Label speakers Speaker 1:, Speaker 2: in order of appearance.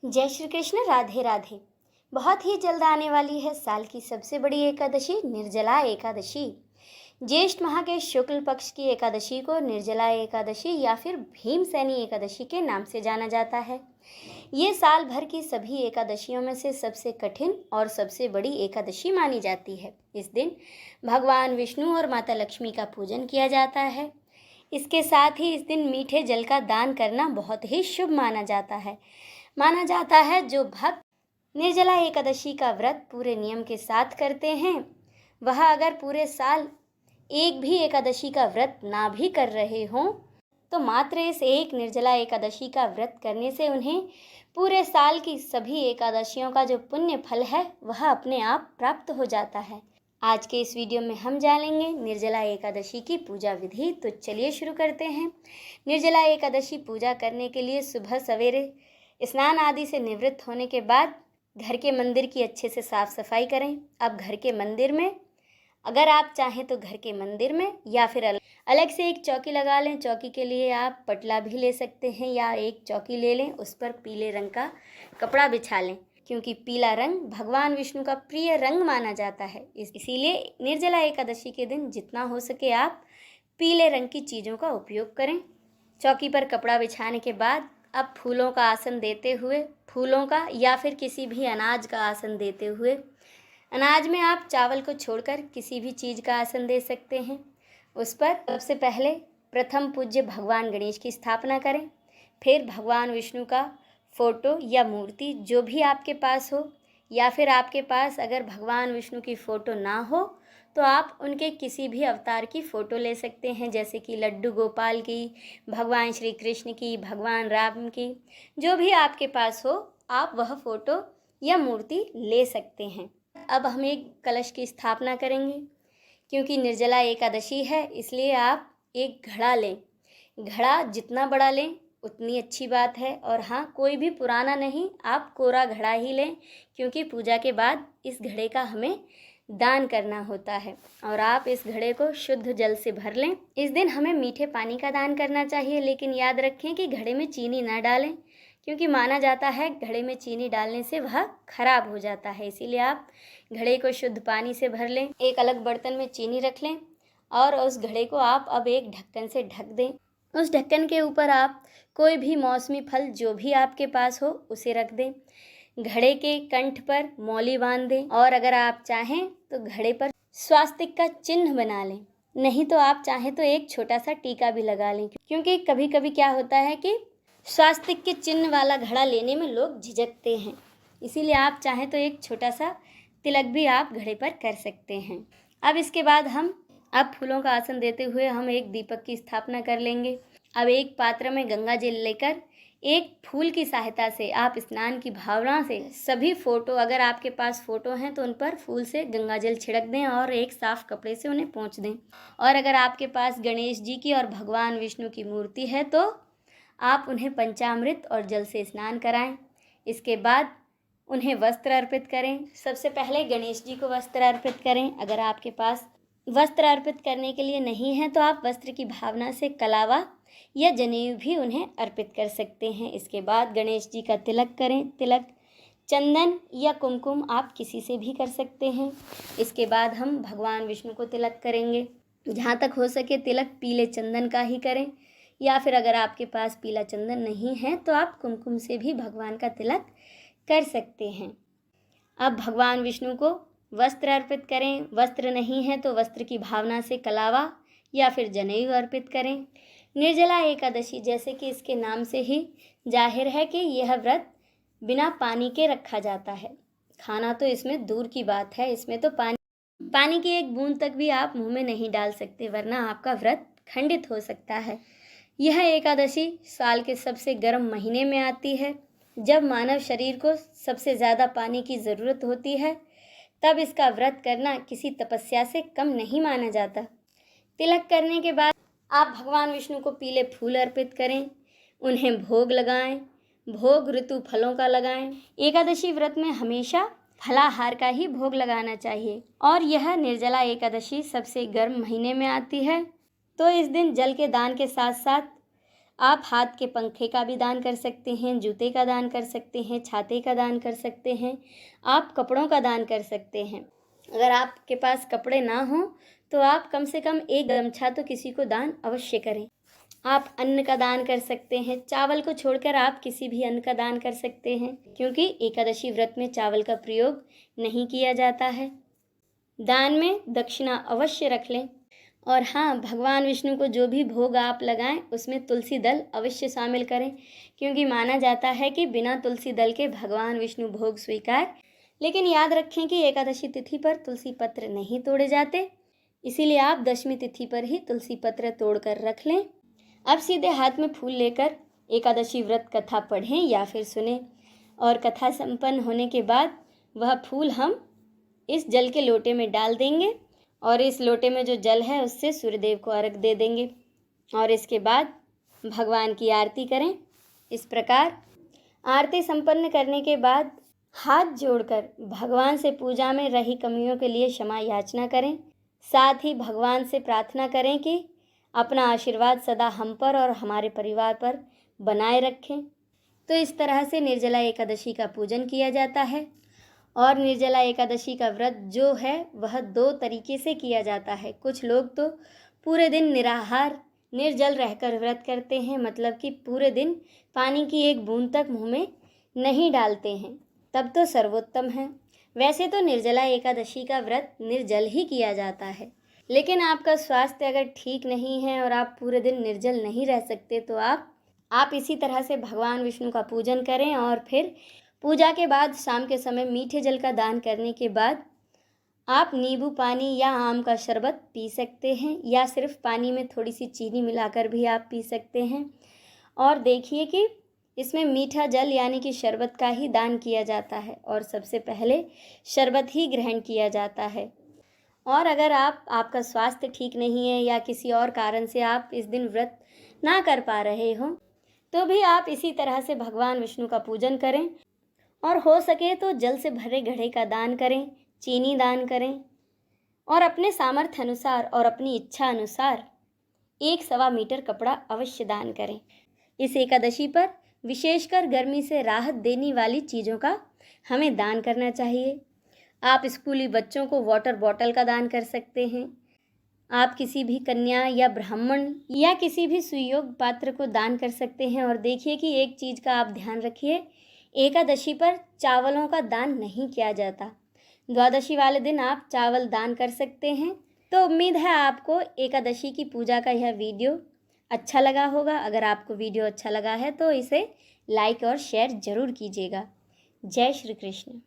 Speaker 1: जय श्री कृष्ण। राधे राधे। बहुत ही जल्द आने वाली है साल की सबसे बड़ी एकादशी, निर्जला एकादशी। ज्येष्ठ माह के शुक्ल पक्ष की एकादशी को निर्जला एकादशी या फिर भीमसेनी एकादशी के नाम से जाना जाता है। ये साल भर की सभी एकादशियों में से सबसे कठिन और सबसे बड़ी एकादशी मानी जाती है। इस दिन भगवान विष्णु और माता लक्ष्मी का पूजन किया जाता है। इसके साथ ही इस दिन मीठे जल का दान करना बहुत ही शुभ माना जाता है। जो भक्त निर्जला एकादशी का व्रत पूरे नियम के साथ करते हैं, वह अगर पूरे साल एक भी एकादशी का व्रत ना भी कर रहे हों, तो मात्र इस एक निर्जला एकादशी का व्रत करने से उन्हें पूरे साल की सभी एकादशियों का जो पुण्य फल है वह अपने आप प्राप्त हो जाता है। आज के इस वीडियो में हम जानेंगे निर्जला एकादशी की पूजा विधि। तो चलिए शुरू करते हैं। निर्जला एकादशी पूजा करने के लिए सुबह सवेरे स्नान आदि से निवृत्त होने के बाद घर के मंदिर की अच्छे से साफ सफाई करें। अब घर के मंदिर में अगर आप चाहें तो घर के मंदिर में या फिर अलग से एक चौकी लगा लें। चौकी के लिए आप पटला भी ले सकते हैं या एक चौकी ले लें, उस पर पीले रंग का कपड़ा बिछा लें, क्योंकि पीला रंग भगवान विष्णु का प्रिय रंग माना जाता है। इसीलिए निर्जला एकादशी के दिन जितना हो सके आप पीले रंग की चीज़ों का उपयोग करें। चौकी पर कपड़ा बिछाने के बाद अब फूलों का आसन देते हुए, फूलों का या फिर किसी भी अनाज का आसन देते हुए, अनाज में आप चावल को छोड़कर किसी भी चीज़ का आसन दे सकते हैं। उस पर सबसे पहले प्रथम पूज्य भगवान गणेश की स्थापना करें। फिर भगवान विष्णु का फोटो या मूर्ति जो भी आपके पास हो, या फिर आपके पास अगर भगवान विष्णु की फ़ोटो ना हो तो आप उनके किसी भी अवतार की फ़ोटो ले सकते हैं, जैसे कि लड्डू गोपाल की, भगवान श्री कृष्ण की, भगवान राम की, जो भी आपके पास हो आप वह फ़ोटो या मूर्ति ले सकते हैं। अब हम एक कलश की स्थापना करेंगे। क्योंकि निर्जला एकादशी है इसलिए आप एक घड़ा लें। घड़ा जितना बड़ा लें उतनी अच्छी बात है। और हाँ, कोई भी पुराना नहीं, आप कोरा घड़ा ही लें, क्योंकि पूजा के बाद इस घड़े का हमें दान करना होता है। और आप इस घड़े को शुद्ध जल से भर लें। इस दिन हमें मीठे पानी का दान करना चाहिए, लेकिन याद रखें कि घड़े में चीनी ना डालें, क्योंकि माना जाता है घड़े में चीनी डालने से वह खराब हो जाता है। इसीलिए आप घड़े को शुद्ध पानी से भर लें। एक अलग बर्तन में चीनी रख लें और उस घड़े को आप अब एक ढक्कन से ढक दें। उस ढक्कन के ऊपर आप कोई भी मौसमी फल जो भी आपके पास हो उसे रख दें। घड़े के कंठ पर मौली बांध दें और अगर आप चाहें तो घड़े पर स्वास्तिक का चिन्ह बना लें। नहीं तो आप चाहें तो एक छोटा सा टीका भी लगा लें, क्योंकि कभी कभी क्या होता है कि स्वास्तिक के चिन्ह वाला घड़ा लेने में लोग झिझकते हैं। इसीलिए आप चाहें तो एक छोटा सा तिलक भी आप घड़े पर कर सकते हैं। अब इसके बाद अब फूलों का आसन देते हुए हम एक दीपक की स्थापना कर लेंगे। अब एक पात्र में गंगा जल लेकर एक फूल की सहायता से आप स्नान की भावना से सभी फ़ोटो, अगर आपके पास फ़ोटो हैं तो उन पर फूल से गंगा जल छिड़क दें और एक साफ़ कपड़े से उन्हें पोंछ दें। और अगर आपके पास गणेश जी की और भगवान विष्णु की मूर्ति है तो आप उन्हें पंचामृत और जल से स्नान कराएं। इसके बाद उन्हें वस्त्र अर्पित करें। सबसे पहले गणेश जी को वस्त्र अर्पित करें। अगर आपके पास वस्त्र अर्पित करने के लिए नहीं है तो आप वस्त्र की भावना से कलावा या जनेऊ भी उन्हें अर्पित कर सकते हैं। इसके बाद गणेश जी का तिलक करें। तिलक चंदन या कुमकुम आप किसी से भी कर सकते हैं। इसके बाद हम भगवान विष्णु को तिलक करेंगे। जहाँ तक हो सके तिलक पीले चंदन का ही करें, या फिर अगर आपके पास पीला चंदन नहीं है तो आप कुमकुम से भी भगवान का तिलक कर सकते हैं। अब भगवान विष्णु को वस्त्र अर्पित करें। वस्त्र नहीं है तो वस्त्र की भावना से कलावा या फिर जनेऊ अर्पित करें। निर्जला एकादशी, जैसे कि इसके नाम से ही जाहिर है कि यह व्रत बिना पानी के रखा जाता है। खाना तो इसमें दूर की बात है, इसमें तो पानी की एक बूंद तक भी आप मुंह में नहीं डाल सकते, वरना आपका व्रत खंडित हो सकता है। यह एकादशी साल के सबसे गर्म महीने में आती है, जब मानव शरीर को सबसे ज़्यादा पानी की ज़रूरत होती है। तब इसका व्रत करना किसी तपस्या से कम नहीं माना जाता। तिलक करने के बाद आप भगवान विष्णु को पीले फूल अर्पित करें, उन्हें भोग लगाएं। भोग ऋतु फलों का लगाएं। एकादशी व्रत में हमेशा फलाहार का ही भोग लगाना चाहिए। और यह निर्जला एकादशी सबसे गर्म महीने में आती है, तो इस दिन जल के दान के साथ साथ आप हाथ के पंखे का भी दान कर सकते हैं, जूते का दान कर सकते हैं, छाते का दान कर सकते हैं, आप कपड़ों का दान कर सकते हैं। अगर आपके पास कपड़े ना हों तो आप कम से कम एक गमछा तो किसी को दान अवश्य करें। आप अन्न का दान कर सकते हैं, चावल को छोड़कर आप किसी भी अन्न का दान कर सकते हैं, क्योंकि एकादशी व्रत में चावल का प्रयोग नहीं किया जाता है। दान में दक्षिणा अवश्य रख लें। और हाँ, भगवान विष्णु को जो भी भोग आप लगाएं उसमें तुलसी दल अवश्य शामिल करें, क्योंकि माना जाता है कि बिना तुलसी दल के भगवान विष्णु भोग स्वीकार। लेकिन याद रखें कि एकादशी तिथि पर तुलसी पत्र नहीं तोड़े जाते, इसीलिए आप दशमी तिथि पर ही तुलसी पत्र तोड़कर रख लें। अब सीधे हाथ में फूल लेकर एकादशी व्रत कथा पढ़ें या फिर सुने, और कथा संपन्न होने के बाद वह फूल हम इस जल के लोटे में डाल देंगे और इस लोटे में जो जल है उससे सूर्यदेव को अर्घ दे देंगे और इसके बाद भगवान की आरती करें। इस प्रकार आरती संपन्न करने के बाद हाथ जोड़कर भगवान से पूजा में रही कमियों के लिए क्षमा याचना करें। साथ ही भगवान से प्रार्थना करें कि अपना आशीर्वाद सदा हम पर और हमारे परिवार पर बनाए रखें। तो इस तरह से निर्जला एकादशी का पूजन किया जाता है। और निर्जला एकादशी का व्रत जो है वह 2 तरीके से किया जाता है। कुछ लोग तो पूरे दिन निराहार निर्जल रहकर व्रत करते हैं, मतलब कि पूरे दिन पानी की एक बूंद तक मुंह में नहीं डालते हैं, तब तो सर्वोत्तम है। वैसे तो निर्जला एकादशी का व्रत निर्जल ही किया जाता है, लेकिन आपका स्वास्थ्य अगर ठीक नहीं है और आप पूरे दिन निर्जल नहीं रह सकते तो आप इसी तरह से भगवान विष्णु का पूजन करें और फिर पूजा के बाद शाम के समय मीठे जल का दान करने के बाद आप नींबू पानी या आम का शरबत पी सकते हैं, या सिर्फ पानी में थोड़ी सी चीनी मिलाकर भी आप पी सकते हैं। और देखिए कि इसमें मीठा जल यानी कि शरबत का ही दान किया जाता है और सबसे पहले शरबत ही ग्रहण किया जाता है। और अगर आपका स्वास्थ्य ठीक नहीं है या किसी और कारण से आप इस दिन व्रत ना कर पा रहे हो तो भी आप इसी तरह से भगवान विष्णु का पूजन करें और हो सके तो जल से भरे घड़े का दान करें, चीनी दान करें और अपने सामर्थ्य अनुसार और अपनी इच्छा अनुसार 1-1.25 मीटर कपड़ा अवश्य दान करें। इस एकादशी पर विशेषकर गर्मी से राहत देने वाली चीज़ों का हमें दान करना चाहिए। आप स्कूली बच्चों को वाटर बॉटल का दान कर सकते हैं। आप किसी भी कन्या या ब्राह्मण या किसी भी सुयोग्य पात्र को दान कर सकते हैं। और देखिए कि एक चीज़ का आप ध्यान रखिए, एकादशी पर चावलों का दान नहीं किया जाता। द्वादशी वाले दिन आप चावल दान कर सकते हैं। तो उम्मीद है आपको एकादशी की पूजा का यह वीडियो अच्छा लगा होगा। अगर आपको वीडियो अच्छा लगा है तो इसे लाइक और शेयर ज़रूर कीजिएगा। जय श्री कृष्ण।